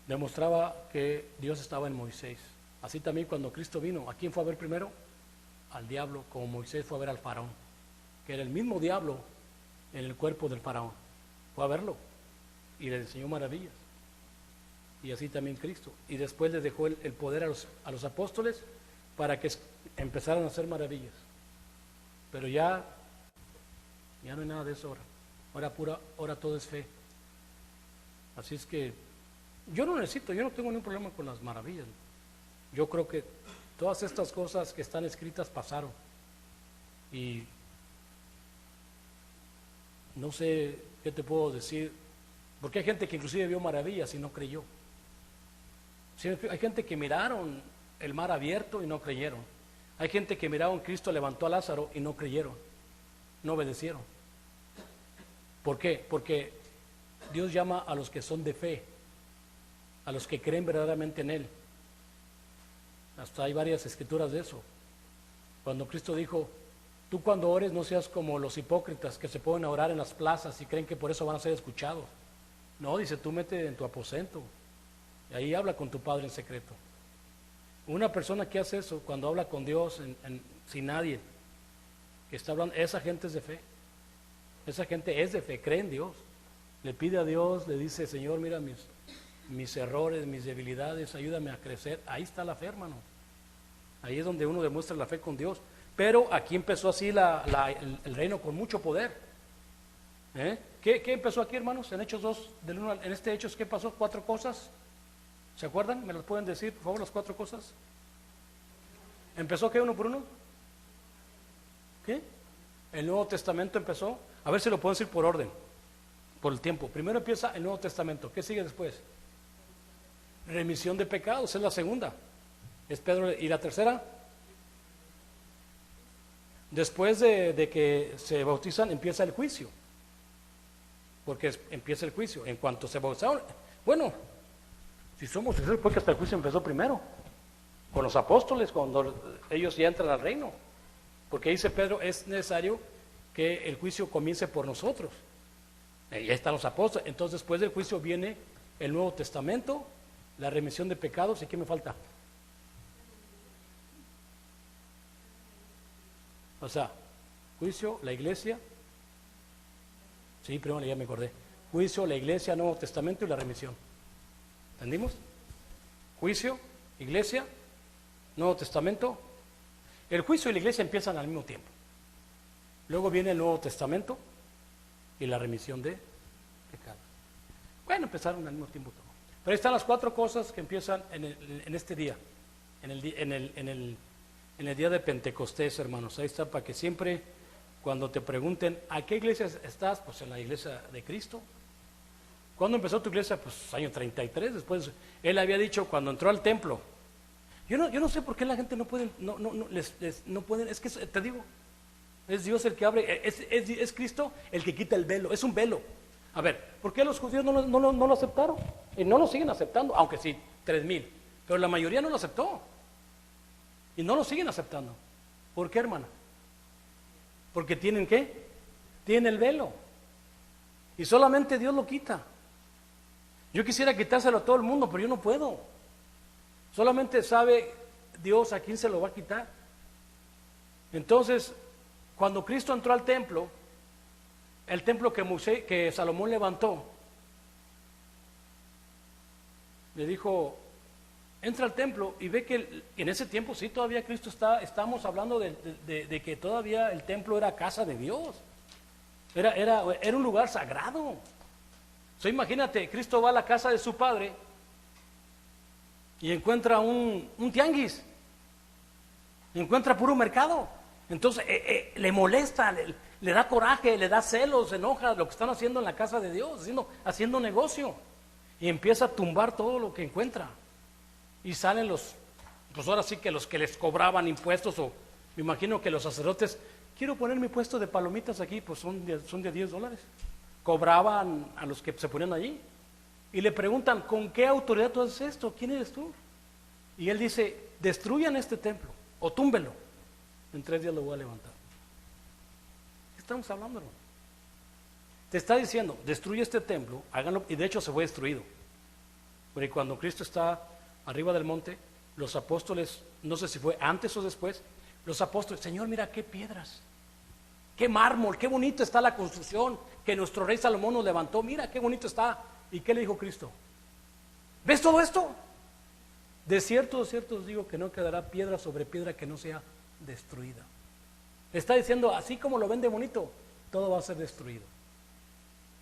demostraba que Dios estaba en Moisés. Así también cuando Cristo vino, ¿a quién fue a ver primero? Al diablo, como Moisés fue a ver al faraón, que era el mismo diablo en el cuerpo del faraón. Fue a verlo y le enseñó maravillas. Y así también Cristo. Y después les dejó el poder a los apóstoles para que empezaran a hacer maravillas. Pero ya no hay nada de eso ahora. Ahora todo es fe. Así es que yo no tengo ningún problema con las maravillas. Yo creo que todas estas cosas que están escritas pasaron. Y no sé qué te puedo decir, porque hay gente que inclusive vio maravillas y no creyó. Sí, hay gente que miraron el mar abierto y no creyeron. Hay gente que miraron Cristo levantó a Lázaro y no creyeron, no obedecieron. ¿Por qué? Porque Dios llama a los que son de fe, a los que creen verdaderamente en Él. Hasta hay varias escrituras de eso. Cuando Cristo dijo, tú cuando ores no seas como los hipócritas que se pueden orar en las plazas y creen que por eso van a ser escuchados. No, dice, tú mete en tu aposento y ahí habla con tu Padre en secreto. Una persona que hace eso, cuando habla con Dios sin nadie, que está hablando, esa gente es de fe. Esa gente es de fe, cree en Dios. Le pide a Dios, le dice, Señor, mira mis errores, mis debilidades, ayúdame a crecer. Ahí está la fe, hermano. Ahí es donde uno demuestra la fe con Dios. Pero aquí empezó así el reino con mucho poder. ¿Qué empezó aquí, hermanos? En Hechos 2, en este Hechos, ¿qué pasó? 4 cosas. ¿Se acuerdan? ¿Me las pueden decir, por favor, las 4 cosas? ¿Empezó qué, uno por uno? ¿Qué? El Nuevo Testamento empezó. A ver si lo puedo decir por orden, por el tiempo. Primero empieza el Nuevo Testamento. ¿Qué sigue después? Remisión de pecados, es la segunda. Es Pedro. ¿Y la tercera? Después de que se bautizan, empieza el juicio. Porque empieza el juicio. En cuanto se bautizaron, bueno, si somos sinceros, porque hasta el juicio empezó primero, con los apóstoles, cuando ellos ya entran al reino. Porque dice Pedro, es necesario que el juicio comience por nosotros. Y ahí están los apóstoles. Entonces, después del juicio viene el Nuevo Testamento, la remisión de pecados. ¿Y qué me falta? O sea, juicio, la iglesia. Sí, primero ya me acordé. Juicio, la iglesia, Nuevo Testamento y la remisión. ¿Entendimos? Juicio, iglesia, Nuevo Testamento. El juicio y la iglesia empiezan al mismo tiempo. Luego viene el Nuevo Testamento y la remisión de pecados. Bueno, empezaron al mismo tiempo todo. Pero ahí están las 4 cosas que empiezan en este día, en el día de Pentecostés, hermanos. Ahí está, para que siempre, cuando te pregunten, ¿a qué iglesia estás? Pues en la iglesia de Cristo. ¿Cuándo empezó tu iglesia? Pues año 33, después. Él había dicho cuando entró al templo. Yo no sé por qué la gente no puede, no pueden, es que te digo, Es Dios el que abre, es Cristo el que quita el velo, es un velo. A ver, ¿por qué los judíos no lo aceptaron? Y no lo siguen aceptando, aunque sí, 3,000. Pero la mayoría no lo aceptó. Y no lo siguen aceptando. ¿Por qué, hermana? Porque tienen ¿qué? Tienen el velo. Y solamente Dios lo quita. Yo quisiera quitárselo a todo el mundo, pero yo no puedo. Solamente sabe Dios a quién se lo va a quitar. Entonces, cuando Cristo entró al templo, el templo que Salomón levantó, le dijo, entra al templo y ve que en ese tiempo sí todavía Cristo estamos hablando de que todavía el templo era casa de Dios. Era un lugar sagrado. Imagínate, Cristo va a la casa de su padre y encuentra un tianguis, encuentra puro mercado. Entonces le molesta, le da coraje, le da celos, se enoja lo que están haciendo en la casa de Dios, haciendo negocio. Y empieza a tumbar todo lo que encuentra. Y salen pues ahora sí que los que les cobraban impuestos, o me imagino que los sacerdotes, quiero poner mi puesto de palomitas aquí, pues son de $10. Cobraban a los que se ponían allí. Y le preguntan, ¿con qué autoridad tú haces esto? ¿Quién eres tú? Y él dice, destruyan este templo o túmbelo. En 3 días lo voy a levantar. ¿Qué estamos hablando, hermano? Te está diciendo, destruye este templo, háganlo, y de hecho se fue destruido. Porque cuando Cristo está arriba del monte, los apóstoles, no sé si fue antes o después, los apóstoles, Señor, mira qué piedras, qué mármol, qué bonito está la construcción que nuestro rey Salomón nos levantó, mira qué bonito está. ¿Y qué le dijo Cristo? ¿Ves todo esto? De cierto os digo que no quedará piedra sobre piedra que no sea destruida. Está diciendo, así como lo ven de bonito, todo va a ser destruido.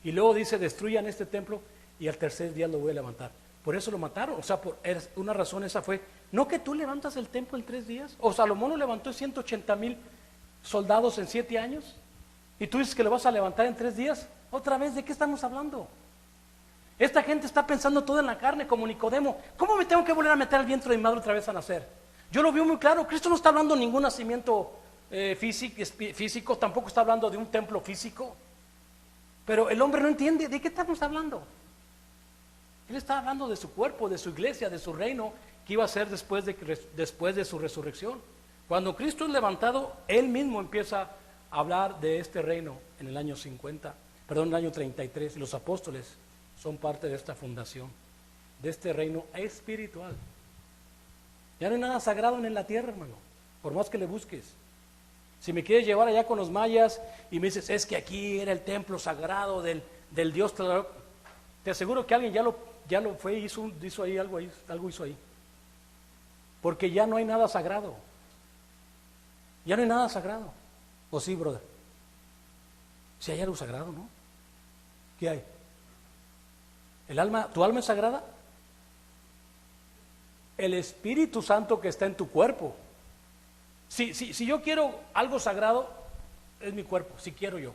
Y luego dice, destruyan este templo y al tercer día lo voy a levantar. Por eso lo mataron. O sea, una razón esa fue, no que tú levantas el templo en 3 días. O Salomón lo levantó 180,000 soldados en 7 años. Y tú dices que lo vas a levantar en 3 días. Otra vez, ¿de qué estamos hablando? Esta gente está pensando todo en la carne, como Nicodemo. ¿Cómo me tengo que volver a meter al vientre de mi madre otra vez a nacer? Yo lo veo muy claro. Cristo no está hablando de ningún nacimiento físico, tampoco está hablando de un templo físico. Pero el hombre no entiende. ¿De qué estamos hablando? Él está hablando de su cuerpo, de su iglesia, de su reino, que iba a ser después de su resurrección. Cuando Cristo es levantado, Él mismo empieza a hablar de este reino en el año 33. Los apóstoles son parte de esta fundación, de este reino espiritual. Ya no hay nada sagrado en la tierra, hermano, por más que le busques. Si me quieres llevar allá con los mayas y me dices, es que aquí era el templo sagrado del Dios, te aseguro que alguien ya lo fue y hizo ahí algo hizo ahí. Porque ya no hay nada sagrado. Ya no hay nada sagrado. ¿O sí, brother? Si hay algo sagrado, ¿no? ¿Qué hay? ¿Tu alma es sagrada? El Espíritu Santo que está en tu cuerpo. Si yo quiero algo sagrado, es mi cuerpo, si quiero yo.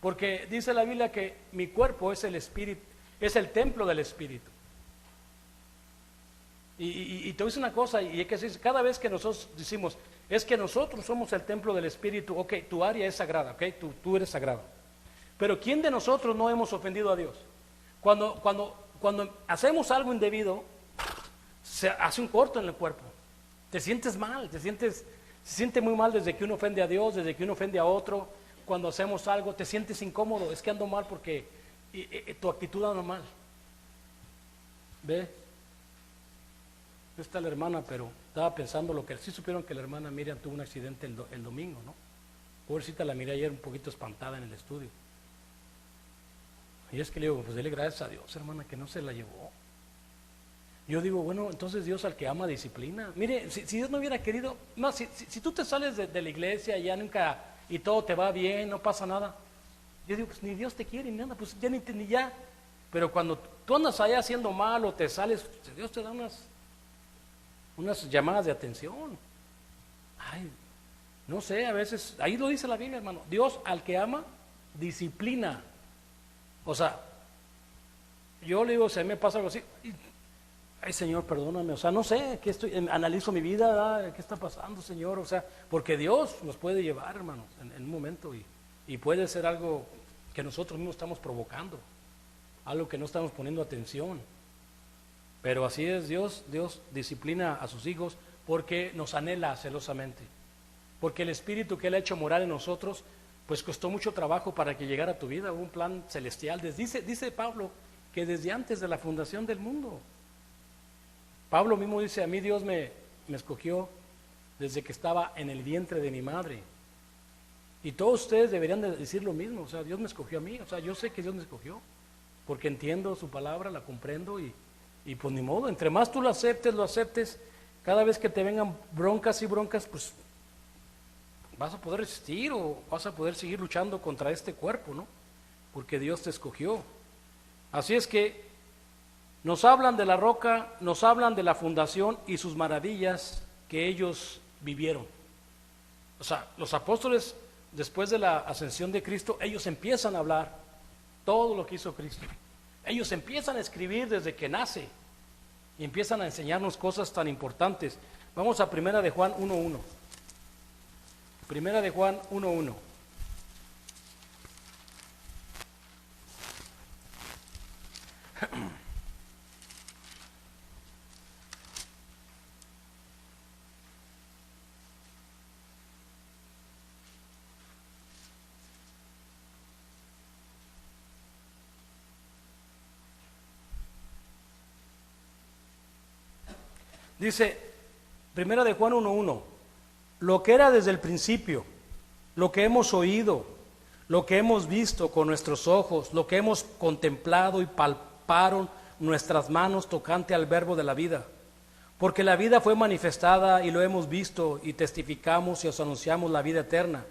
Porque dice la Biblia que mi cuerpo es el Espíritu, es el templo del Espíritu. Y te voy a decir una cosa, y es que cada vez que nosotros decimos, es que nosotros somos el templo del Espíritu, ok, tu área es sagrada, ok, tú eres sagrado. Pero ¿quién de nosotros no hemos ofendido a Dios? Cuando hacemos algo indebido, se hace un corto en el cuerpo. Te sientes mal, se siente muy mal desde que uno ofende a Dios, desde que uno ofende a otro. Cuando hacemos algo, te sientes incómodo, es que ando mal porque tu actitud anda mal. ¿Ve? No está la hermana, pero estaba pensando sí supieron que la hermana Miriam tuvo un accidente el domingo, ¿no? Pobrecita, la miré ayer un poquito espantada en el estudio. Y es que le digo, pues dele gracias a Dios, hermana, que no se la llevó. Yo digo, bueno, entonces Dios al que ama disciplina. Mire, si Dios no hubiera querido, no, si tú te sales de la iglesia ya nunca, y todo te va bien, no pasa nada. Yo digo, pues ni Dios te quiere ni nada, pues ya ni ya. Pero cuando tú andas allá haciendo mal o te sales, Dios te da unas llamadas de atención. Ay, no sé, a veces, ahí lo dice la Biblia, hermano. Dios al que ama disciplina. O sea, yo le digo, si a mí me pasa algo así, ay Señor, perdóname, o sea, no sé, qué estoy, analizo mi vida, qué está pasando, Señor, o sea, porque Dios nos puede llevar, hermanos, en un momento y puede ser algo que nosotros mismos estamos provocando, algo que no estamos poniendo atención. Pero así es Dios disciplina a sus hijos porque nos anhela celosamente, porque el Espíritu que Él ha hecho morar en nosotros, pues costó mucho trabajo para que llegara a tu vida, un plan celestial. Dice Pablo que desde antes de la fundación del mundo, Pablo mismo dice, a mí Dios me escogió desde que estaba en el vientre de mi madre. Y todos ustedes deberían de decir lo mismo, o sea, Dios me escogió a mí, o sea, yo sé que Dios me escogió, porque entiendo su palabra, la comprendo y pues ni modo, entre más tú lo aceptes, cada vez que te vengan broncas y broncas, pues vas a poder resistir o vas a poder seguir luchando contra este cuerpo, ¿no? Porque Dios te escogió. Así es que nos hablan de la roca, nos hablan de la fundación y sus maravillas que ellos vivieron. O sea, los apóstoles, después de la ascensión de Cristo, ellos empiezan a hablar todo lo que hizo Cristo. Ellos empiezan a escribir desde que nace y empiezan a enseñarnos cosas tan importantes. Vamos a Primera de Juan 1:1. Primera de Juan 1:1. Dice, Primera de Juan 1:1, lo que era desde el principio, lo que hemos oído, lo que hemos visto con nuestros ojos, lo que hemos contemplado y palparon nuestras manos tocante al verbo de la vida. Porque la vida fue manifestada y lo hemos visto y testificamos y os anunciamos la vida eterna,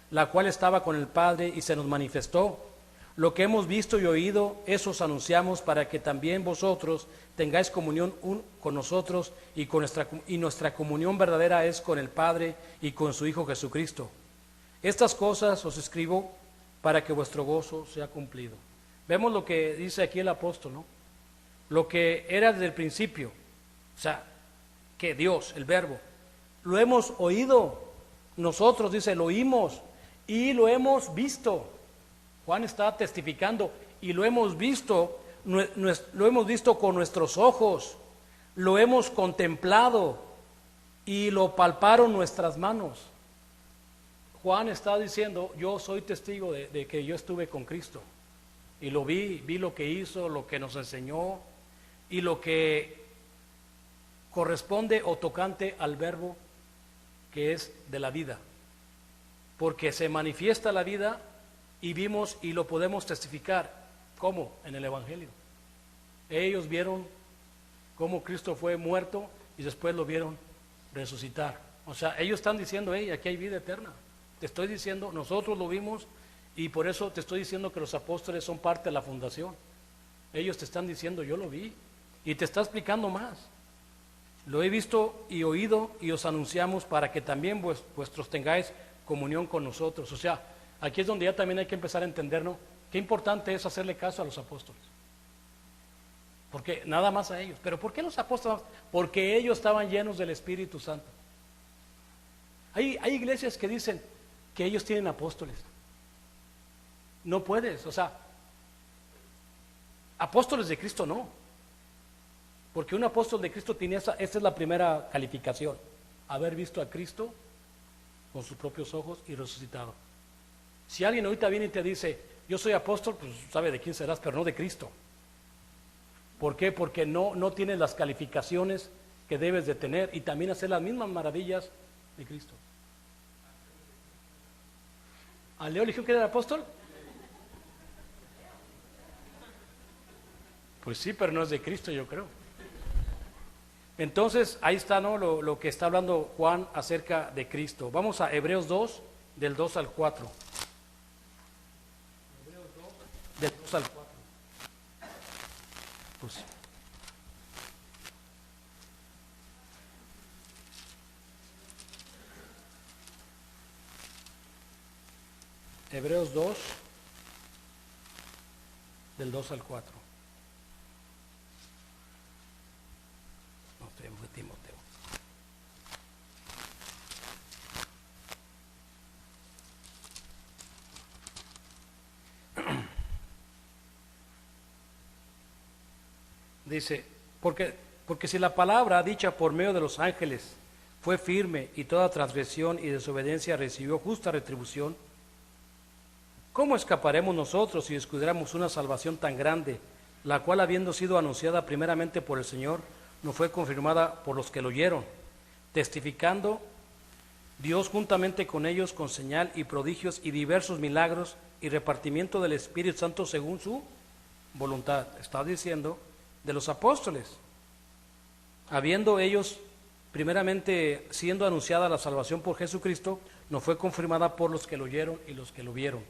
la cual estaba con el Padre y se nos manifestó. Lo que hemos visto y oído, eso os anunciamos para que también vosotros tengáis comunión con nosotros y nuestra comunión verdadera es con el Padre y con su Hijo Jesucristo. Estas cosas os escribo para que vuestro gozo sea cumplido. Vemos lo que dice aquí el apóstol, ¿no? Lo que era desde el principio, o sea, que Dios, el Verbo, lo hemos oído, nosotros, dice, lo oímos y lo hemos visto. Juan está testificando y lo hemos visto con nuestros ojos, lo hemos contemplado y lo palparon nuestras manos. Juan está diciendo, yo soy testigo de que yo estuve con Cristo y lo vi lo que hizo, lo que nos enseñó y lo que corresponde o tocante al verbo que es de la vida, porque se manifiesta la vida y vimos y lo podemos testificar. ¿Cómo? En el Evangelio. Ellos vieron cómo Cristo fue muerto y después lo vieron resucitar. O sea, ellos están diciendo, hey, aquí hay vida eterna. Te estoy diciendo, nosotros lo vimos y por eso te estoy diciendo que los apóstoles son parte de la fundación. Ellos te están diciendo, yo lo vi y te está explicando más. Lo he visto y oído y os anunciamos para que también vuestros tengáis comunión con nosotros. O sea, aquí es donde ya también hay que empezar a entender, ¿no? Qué importante es hacerle caso a los apóstoles. Porque nada más a ellos. ¿Pero por qué los apóstoles? Porque ellos estaban llenos del Espíritu Santo. Hay iglesias que dicen que ellos tienen apóstoles. No puedes, o sea, apóstoles de Cristo no. Porque un apóstol de Cristo tiene esta es la primera calificación. Haber visto a Cristo con sus propios ojos y resucitado. Si alguien ahorita viene y te dice, yo soy apóstol, pues sabe de quién serás, pero no de Cristo. ¿Por qué? Porque no tienes las calificaciones que debes de tener y también hacer las mismas maravillas de Cristo. ¿A Leo le dijo que era apóstol? Pues sí, pero no es de Cristo, yo creo. Entonces, ahí está, ¿no? Lo que está hablando Juan acerca de Cristo. Vamos a Hebreos 2, del 2 al 4. Hebreos 2, del 2 al 4. Pues, Hebreos 2, del 2 al 4. Dice, porque si la palabra dicha por medio de los ángeles fue firme y toda transgresión y desobediencia recibió justa retribución, ¿cómo escaparemos nosotros si descuidáramos una salvación tan grande, la cual habiendo sido anunciada primeramente por el Señor, no fue confirmada por los que lo oyeron, testificando Dios juntamente con ellos con señal y prodigios y diversos milagros y repartimiento del Espíritu Santo según su voluntad? Está diciendo de los apóstoles, habiendo ellos primeramente siendo anunciada la salvación por Jesucristo, no fue confirmada por los que lo oyeron y los que lo vieron,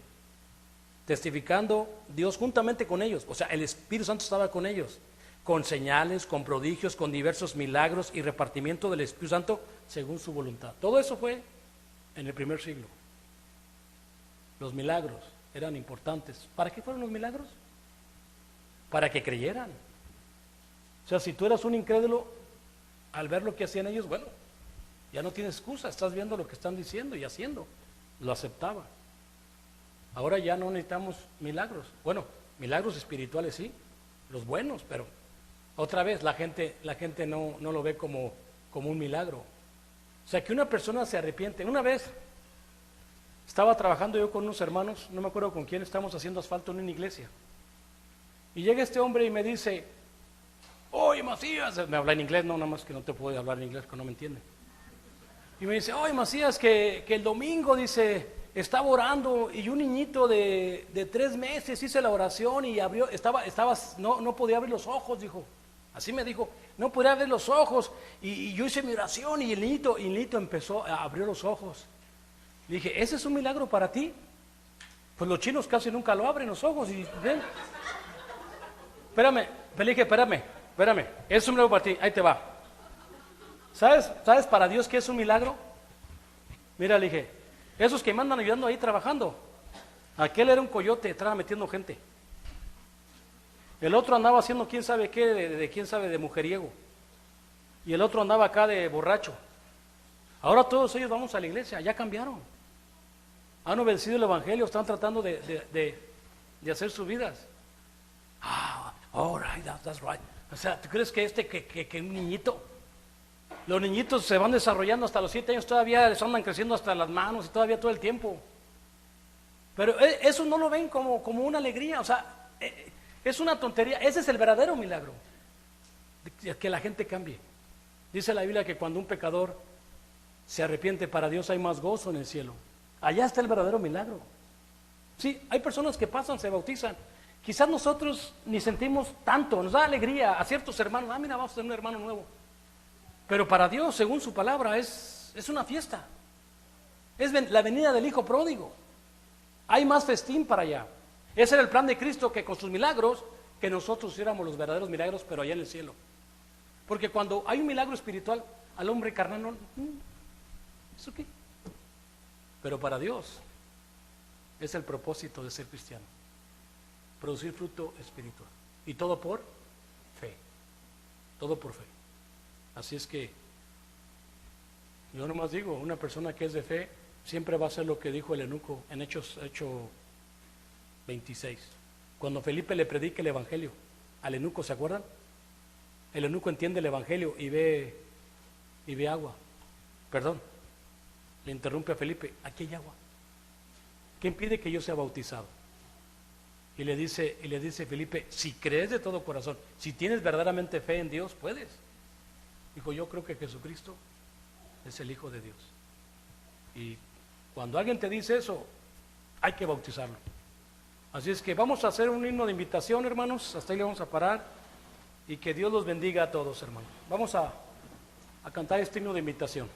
testificando Dios juntamente con ellos, o sea, el Espíritu Santo estaba con ellos, con señales, con prodigios, con diversos milagros y repartimiento del Espíritu Santo según su voluntad. Todo eso fue en el primer siglo. Los milagros eran importantes. ¿Para qué fueron los milagros? Para que creyeran. O sea, si tú eras un incrédulo, al ver lo que hacían ellos, bueno, ya no tienes excusa, estás viendo lo que están diciendo y haciendo. Lo aceptaba. Ahora ya no necesitamos milagros. Bueno, milagros espirituales sí, los buenos, pero otra vez la gente no lo ve como un milagro. O sea, que una persona se arrepiente. Una vez estaba trabajando yo con unos hermanos, no me acuerdo con quién, estábamos haciendo asfalto en una iglesia. Y llega este hombre y me dice, oye Macías, me habla en inglés, no, nada más que no te puedo hablar en inglés, que no me entiende. Y me dice, oye Macías, que el domingo, dice, estaba orando y un niñito de 3 meses hice la oración y abrió, no podía abrir los ojos, dijo. Así me dijo, no podía abrir los ojos y yo hice mi oración y el niñito abrió los ojos. Le dije, ¿ese es un milagro para ti? Pues los chinos casi nunca lo abren los ojos y ven. Le dije, espérame, es un milagro para ti, ahí te va. ¿Sabes para Dios qué es un milagro? Mira, le dije, esos que me andan ayudando ahí trabajando, aquel era un coyote, estaba metiendo gente. El otro andaba haciendo quién sabe qué, de mujeriego. Y el otro andaba acá de borracho. Ahora todos ellos vamos a la iglesia, ya cambiaron. Han obedecido el evangelio, están tratando de hacer sus vidas. All right, that's right. O sea, ¿tú crees que un niñito? Los niñitos se van desarrollando hasta los 7 años, todavía les andan creciendo hasta las manos y todavía todo el tiempo. Pero eso no lo ven como una alegría, o sea, es una tontería. Ese es el verdadero milagro, que la gente cambie. Dice la Biblia que cuando un pecador se arrepiente, para Dios hay más gozo en el cielo. Allá está el verdadero milagro. Sí, hay personas que pasan, se bautizan. Quizás nosotros ni sentimos tanto, nos da alegría a ciertos hermanos. Mira, vamos a tener un hermano nuevo. Pero para Dios, según su palabra, es una fiesta. Es la venida del Hijo pródigo. Hay más festín para allá. Ese era el plan de Cristo, que con sus milagros, que nosotros hiciéramos los verdaderos milagros, pero allá en el cielo. Porque cuando hay un milagro espiritual, al hombre carnal no, ¿eso qué? Pero para Dios es el propósito de ser cristiano. Producir fruto espiritual. Y todo por fe. Todo por fe. Así es que yo nomás digo, una persona que es de fe siempre va a hacer lo que dijo el eunuco en Hechos 26. Cuando Felipe le predica el evangelio al eunuco, ¿se acuerdan? El eunuco entiende el evangelio y ve agua. Perdón, le interrumpe a Felipe, aquí hay agua. ¿Qué impide que yo sea bautizado? Y le dice Felipe, si crees de todo corazón, si tienes verdaderamente fe en Dios, puedes. Dijo, yo creo que Jesucristo es el Hijo de Dios. Y cuando alguien te dice eso, hay que bautizarlo. Así es que vamos a hacer un himno de invitación, hermanos. Hasta ahí le vamos a parar. Y que Dios los bendiga a todos, hermanos. Vamos a cantar este himno de invitación.